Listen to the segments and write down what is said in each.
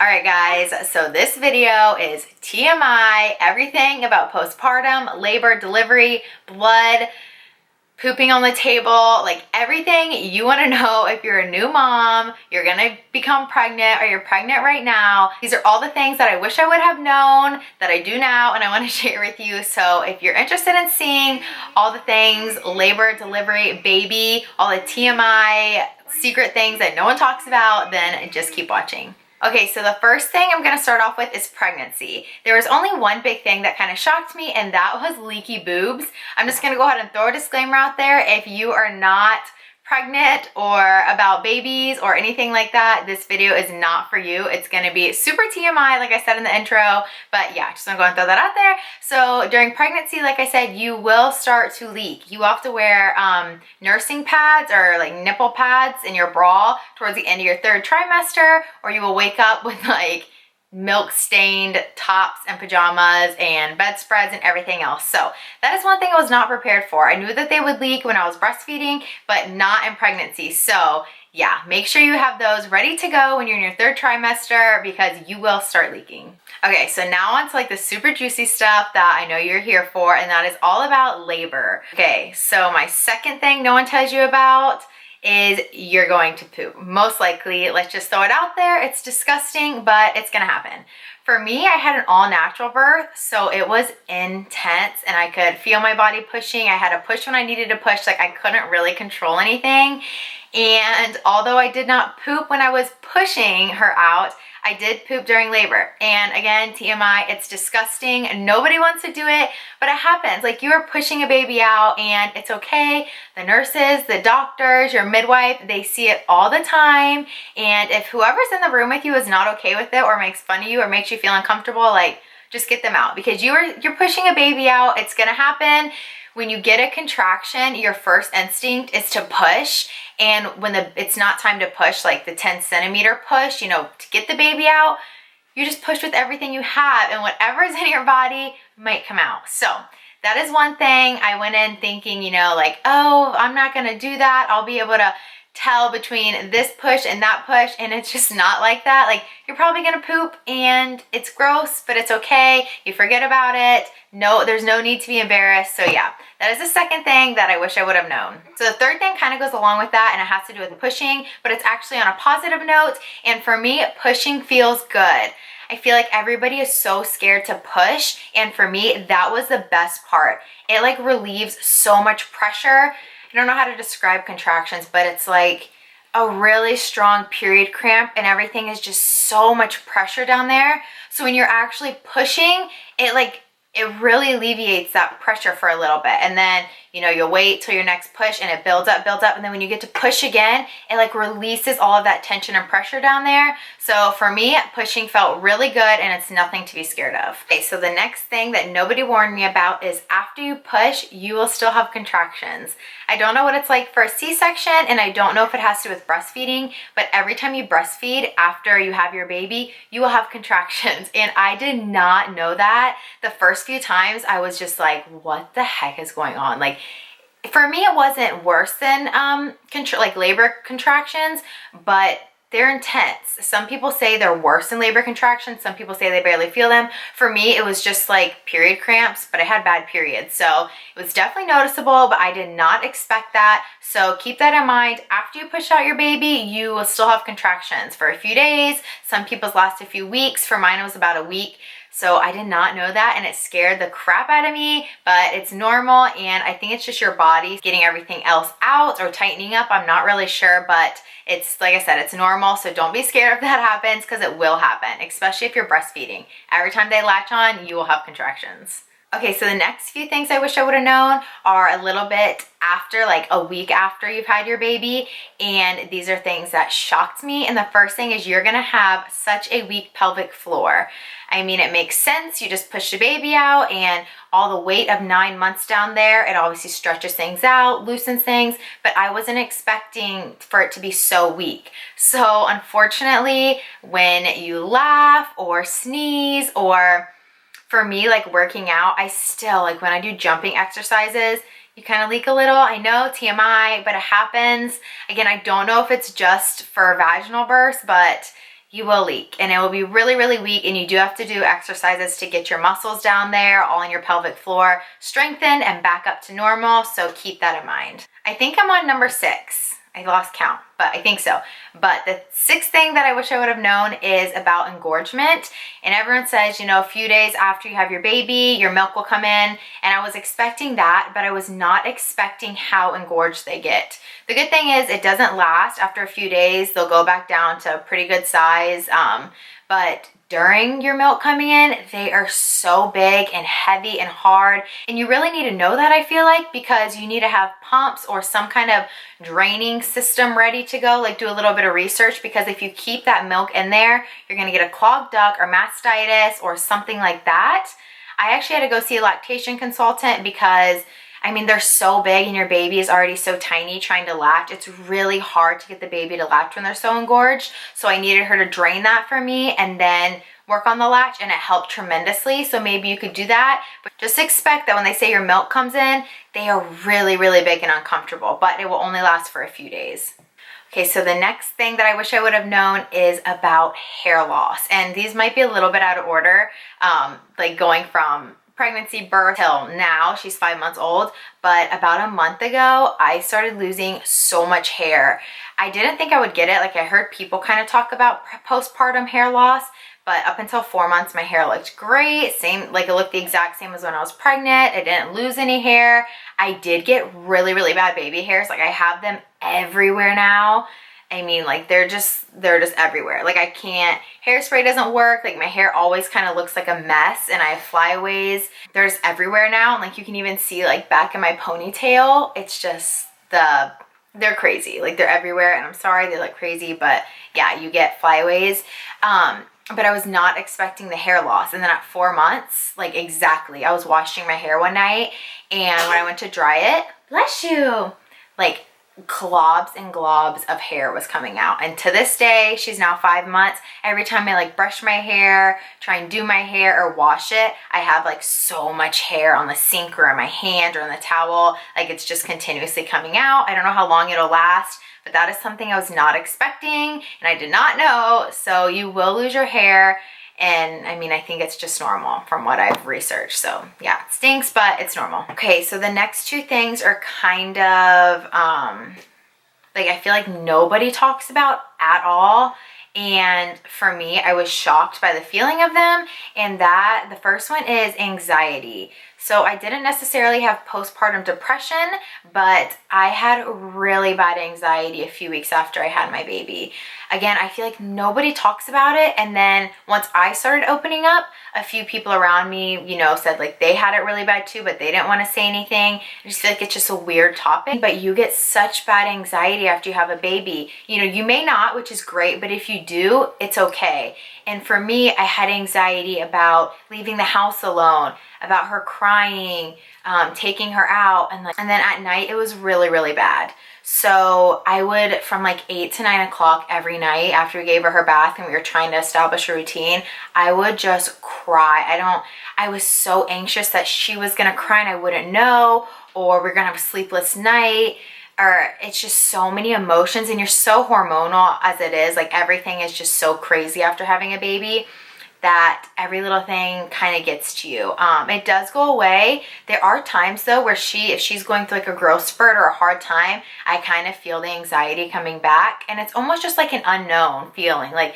Alright guys, so this video is TMI, everything about postpartum, labor, delivery, blood, pooping on the table, like everything you want to know if you're a new mom, you're gonna become pregnant, or you're pregnant right now. These are all the things that I wish I would have known that I do now, and I want to share with you. So if you're interested in seeing all the things, labor, delivery, baby, all the TMI secret things that no one talks about, then just keep watching. Okay, so the first thing I'm gonna start off with is pregnancy. There was only one big thing that kind of shocked me, and that was leaky boobs. I'm just gonna go ahead and throw a disclaimer out there. If you are not pregnant or about babies or anything like that, this video is not for you. It's gonna be super TMI, like I said in the intro, but yeah, just gonna go and throw that out there. So during pregnancy, like I said, you will start to leak. You have to wear nursing pads or like nipple pads in your bra towards the end of your third trimester, or you will wake up with like milk stained tops and pajamas and bedspreads and everything else. So that is one thing I was not prepared for. I knew that they would leak when I was breastfeeding, but not in pregnancy. So yeah, make sure you have those ready to go when you're in your third trimester, because you will start leaking. Okay, so now on to like the super juicy stuff that I know you're here for, and that is all about labor. Okay, so my second thing no one tells you about is you're going to poop. Most likely, let's just throw it out there. It's disgusting, but it's gonna happen. For me, I had an all-natural birth, so it was intense and I could feel my body pushing. I had to push when I needed to push, like I couldn't really control anything. And although I did not poop when I was pushing her out, I did poop during labor. And again, TMI, it's disgusting. Nobody wants to do it, but it happens. Like, you are pushing a baby out and it's okay. The nurses, the doctors, your midwife, they see it all the time. And if whoever's in the room with you is not okay with it or makes fun of you or makes you feel uncomfortable, like, just get them out, because you're pushing a baby out. It's gonna happen. When you get a contraction, your first instinct is to push. And when it's not time to push, like the 10-centimeter push, you know, to get the baby out, you just push with everything you have, and whatever's in your body might come out. So that is one thing. I went in thinking, you know, like, oh, I'm not gonna do that. I'll be able to tell between this push and that push, and it's just not like that. Like, you're probably gonna poop and it's gross, but it's okay. You forget about it. No, there's no need to be embarrassed. So yeah, that is the second thing that I wish I would have known. So the third thing kind of goes along with that, and it has to do with pushing, but it's actually on a positive note. And for me, pushing feels good. I feel like everybody is so scared to push, and for me, that was the best part. It like relieves so much pressure. I don't know how to describe contractions, but it's like a really strong period cramp, and everything is just so much pressure down there. So when you're actually pushing, it really alleviates that pressure for a little bit. And then, you know, you'll wait till your next push and it builds up. And then when you get to push again, it like releases all of that tension and pressure down there. So for me, pushing felt really good, and it's nothing to be scared of. Okay, so the next thing that nobody warned me about is after you push, you will still have contractions. I don't know what it's like for a C-section, and I don't know if it has to do with breastfeeding, but every time you breastfeed after you have your baby, you will have contractions. And I did not know that. The first few times I was just like, what the heck is going on? Like, for me, it wasn't worse than like labor contractions, but they're intense. Some people say they're worse than labor contractions. Some people say they barely feel them. For me, it was just like period cramps, but I had bad periods. So it was definitely noticeable, but I did not expect that. So keep that in mind. After you push out your baby, you will still have contractions for a few days. Some people's last a few weeks. For mine, it was about a week. So I did not know that, and it scared the crap out of me, but it's normal, and I think it's just your body getting everything else out or tightening up. I'm not really sure, but it's, like I said, it's normal, so don't be scared if that happens, because it will happen, especially if you're breastfeeding. Every time they latch on, you will have contractions. Okay, so the next few things I wish I would have known are a little bit after, like a week after you've had your baby, and these are things that shocked me. And the first thing is you're gonna have such a weak pelvic floor. I mean, it makes sense. You just push the baby out, and all the weight of 9 months down there, it obviously stretches things out, loosens things, but I wasn't expecting for it to be so weak. So unfortunately, when you laugh or sneeze, or for me, like working out, I still, like when I do jumping exercises, you kind of leak a little. I know, TMI, but it happens. Again, I don't know if it's just for vaginal births, but you will leak, and it will be really, really weak, and you do have to do exercises to get your muscles down there, all in your pelvic floor, strengthened and back up to normal, so keep that in mind. I think I'm on number 6. I lost count, but I think so. But the 6th thing that I wish I would have known is about engorgement. And everyone says, you know, a few days after you have your baby, your milk will come in. And I was expecting that, but I was not expecting how engorged they get. The good thing is it doesn't last. After a few days, they'll go back down to a pretty good size. But during your milk coming in, they are so big and heavy and hard. And you really need to know that, I feel like, because you need to have pumps or some kind of draining system ready to go. Like, do a little bit of research, because if you keep that milk in there, you're gonna get a clogged duct or mastitis or something like that. I actually had to go see a lactation consultant because I mean, they're so big and your baby is already so tiny trying to latch. It's really hard to get the baby to latch when they're so engorged. So I needed her to drain that for me and then work on the latch, and it helped tremendously. So maybe you could do that. But just expect that when they say your milk comes in, they are really, really big and uncomfortable, but it will only last for a few days. Okay, so the next thing that I wish I would have known is about hair loss. And these might be a little bit out of order, like going from pregnancy, birth till now. She's 5 months old, but about a month ago I started losing so much hair. I didn't think I would get it. Like, I heard people kind of talk about postpartum hair loss, but up until 4 months my hair looked great. Same, like it looked the exact same as when I was pregnant. I didn't lose any hair. I did get really, really bad baby hairs. Like, I have them everywhere now. I mean, like, they're just everywhere. Like, I can't, hairspray doesn't work. Like, my hair always kind of looks like a mess, and I have flyaways. They're just everywhere now. And like, you can even see like back in my ponytail. It's just they're crazy. Like, they're everywhere, and I'm sorry they look crazy, but yeah, you get flyaways. But I was not expecting the hair loss. And then at 4 months, like exactly, I was washing my hair one night, and when I went to dry it, bless you, like globs and globs of hair was coming out. And to this day, she's now 5 months, every time I like brush my hair, try and do my hair or wash it, I have like so much hair on the sink or in my hand or on the towel. Like, it's just continuously coming out. I don't know how long it'll last, but that is something I was not expecting and I did not know. So you will lose your hair. And I mean, I think it's just normal from what I've researched. So yeah, it stinks, but it's normal. Okay, so the next 2 things are kind of, like, I feel like nobody talks about at all. And for me, I was shocked by the feeling of them. And that, the first one is anxiety. So I didn't necessarily have postpartum depression, but I had really bad anxiety a few weeks after I had my baby. Again, I feel like nobody talks about it. And then once I started opening up, a few people around me, you know, said like they had it really bad too, but they didn't want to say anything. I just feel like it's just a weird topic. But you get such bad anxiety after you have a baby. You know, you may not, which is great, but if you do, it's okay. And for me, I had anxiety about leaving the house alone, about her crying, taking her out, and then at night it was really, really bad. So I would, from like 8 to 9 o'clock every night after we gave her bath and we were trying to establish a routine, I would just cry. I was so anxious that she was gonna cry and I wouldn't know, or we're gonna have a sleepless night, or it's just so many emotions, and you're so hormonal as it is. Like, everything is just so crazy after having a baby that every little thing kind of gets to you. It does go away. There are times though where if she's going through like a growth spurt or a hard time, I kind of feel the anxiety coming back, and it's almost just like an unknown feeling. Like,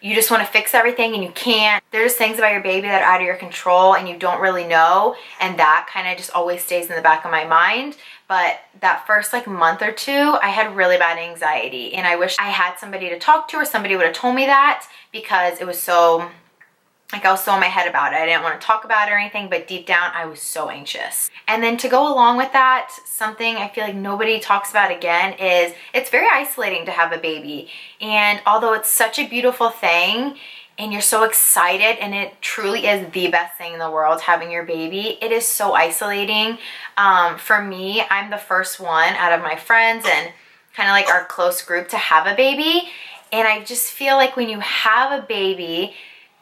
you just want to fix everything and you can't. There's things about your baby that are out of your control and you don't really know, and that kind of just always stays in the back of my mind. But that first like month or 2, I had really bad anxiety, and I wish I had somebody to talk to, or somebody would have told me that, because it was so, like, I was so in my head about it. I didn't want to talk about it or anything, but deep down I was so anxious. And then to go along with that, something I feel like nobody talks about again is it's very isolating to have a baby. And although it's such a beautiful thing and you're so excited, and it truly is the best thing in the world, having your baby, it is so isolating. For me, I'm the first one out of my friends and kind of like our close group to have a baby. And I just feel like when you have a baby,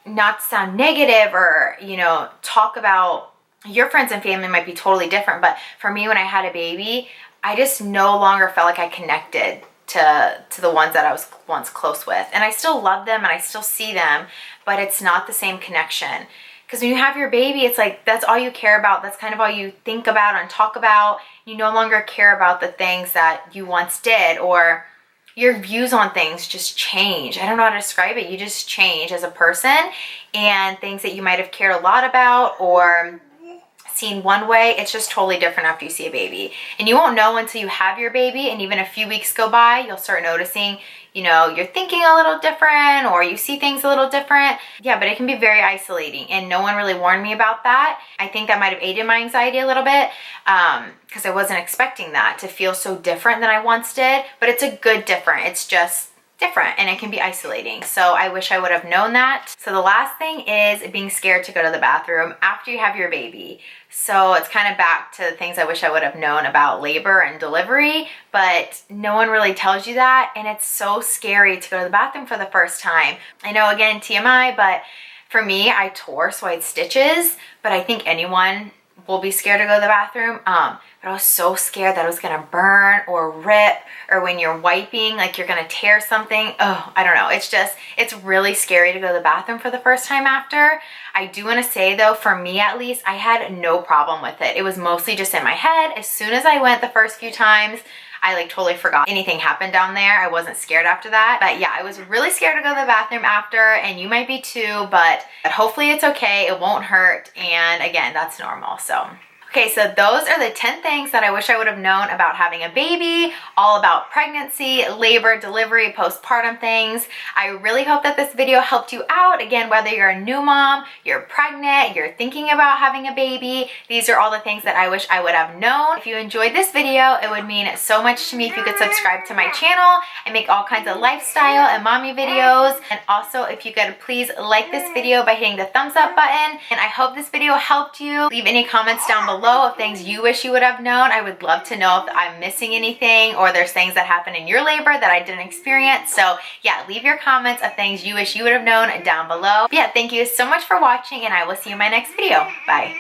not to sound negative or, you know, talk about your friends and family might be totally different, but for me, when I had a baby, I just no longer felt like I connected to the ones that I was once close with. And I still love them and I still see them, but it's not the same connection. Because when you have your baby, it's like that's all you care about. That's kind of all you think about and talk about. You no longer care about the things that you once did, or your views on things just change. I don't know how to describe it. You just change as a person, and things that you might have cared a lot about or seen one way, it's just totally different after you see a baby. And you won't know until you have your baby, and even a few weeks go by, you'll start noticing, you know, you're thinking a little different or you see things a little different. Yeah, but it can be very isolating, and no one really warned me about that. I think that might have aided my anxiety a little bit because I wasn't expecting that to feel so different than I once did, but it's a good different. It's just different, and it can be isolating. So I wish I would have known that. So the last thing is being scared to go to the bathroom after you have your baby. So it's kind of back to the things I wish I would have known about labor and delivery, but no one really tells you that, and it's so scary to go to the bathroom for the first time. I know, again, TMI, but for me, I tore, so I had stitches, but I think anyone will be scared to go to the bathroom. But I was so scared that it was gonna burn or rip, or when you're wiping, like you're gonna tear something. Oh, I don't know. It's really scary to go to the bathroom for the first time after. I do wanna say though, for me at least, I had no problem with it. It was mostly just in my head. As soon as I went the first few times, I like totally forgot anything happened down there. I wasn't scared after that. But yeah, I was really scared to go to the bathroom after, and you might be too, but hopefully it's okay. It won't hurt. And again, that's normal. So okay, so those are the 10 things that I wish I would have known about having a baby, all about pregnancy, labor, delivery, postpartum things. I really hope that this video helped you out. Again, whether you're a new mom, you're pregnant, you're thinking about having a baby, these are all the things that I wish I would have known. If you enjoyed this video, it would mean so much to me if you could subscribe to my channel. I make all kinds of lifestyle and mommy videos. And also, if you could please like this video by hitting the thumbs up button. And I hope this video helped you. Leave any comments down below of things you wish you would have known. I would love to know if I'm missing anything, or there's things that happen in your labor that I didn't experience. So yeah, leave your comments of things you wish you would have known down below. But yeah, thank you so much for watching, and I will see you in my next video. Bye.